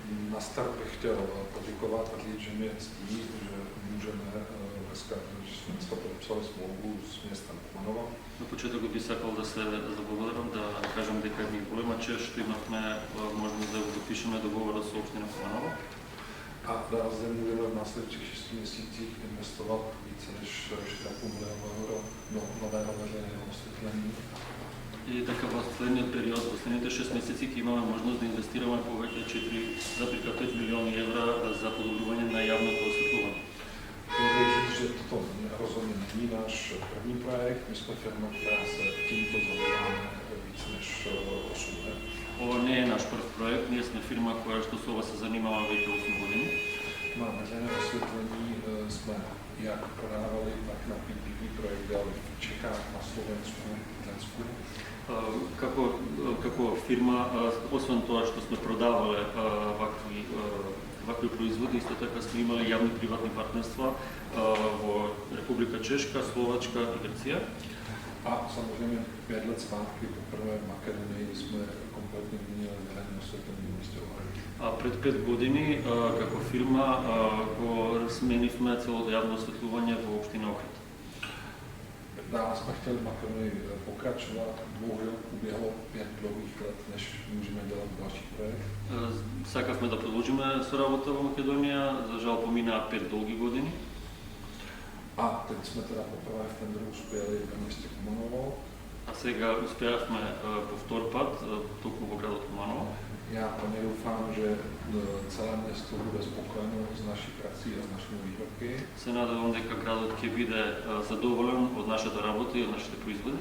Na start bych chtěl poděkovat a říct, že mě ctí, že můžeme dneska, že jsme podepsali smlouvu s městem Kumanovo. На почеток би сакал да се заблагодарам, да кажам дека ми голема чест што имавме можност да го подпишеме договора со општина Куманово. A zde můžeme v následujících 6 měsících investovat více než 4,5 milionu euro do nového veřejného osvětlení. И така во следниот период, во следните 6 месеци ќе имаме можност да инвестираме повеќе 4,5 милиони евра за подобрување на јавното осветлување. Chtěl bych říct, že toto rozhodně není náš první projekt. My jsme firma, která se tímto zabýváme více než 8 let. Ова не е наш прв проект, ние сме фирма која што со ова се занимава веќе 8 години. Na veřejné osvětlení jsme jak prodávali, tak na PPP projekt dělali v Čechách, na Slovensku, v Lensku. Како фирма, освен тоа што сме продавале вакви производи, исто така сме имали јавни приватни партнерства во Република Чешка, Словачка и Грција. A samozřejmě 5 let zpátky poprvé v Makedonii jsme kompletně vyměnili veřejné osvětlení v městě Ohrid. А пред 5 години како фирма го сменивме целото јавно осветлување во општина Охрид. Dále jsme chtěli v Makedonii pokračovat, bohužel uběhlo 5 dlouhých let, než můžeme dělat další projekt. Сакавме да продолжиме со работа во Македонија, за жал поминаа 5 долги години. A teď jsme teda poprvé v tendru uspěli ve městě Kumanovo. А сега успеавме по втор пат, туку во градот Куманово. Já plně doufám, že celé město bude spokojeno s naší prací a s našimi výrobky. Се надевам дека градот ќе биде задоволен од нашата работа и од нашите производи.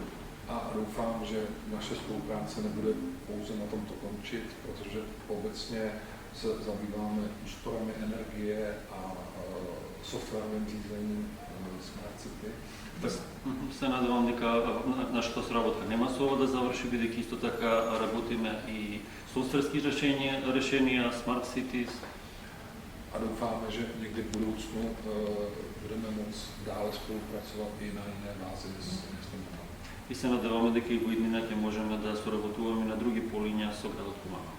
A doufám, že naše spolupráce nebude pouze na tomto končit, protože obecně se zabýváme úsporami energie a softwarovým řízením Smart City. Се надевам дека нашата соработка нема со ова да заврши, бидејќи исто така работиме и софтверски решенија, Smart Cities. A doufáme, že někdy v budoucnu budeme moct dále spolupracovat i na jiné bázi s městem Kumanovo. И се надеваме дека и во иднина ќе можеме да соработуваме на други полиња со градот Куманово.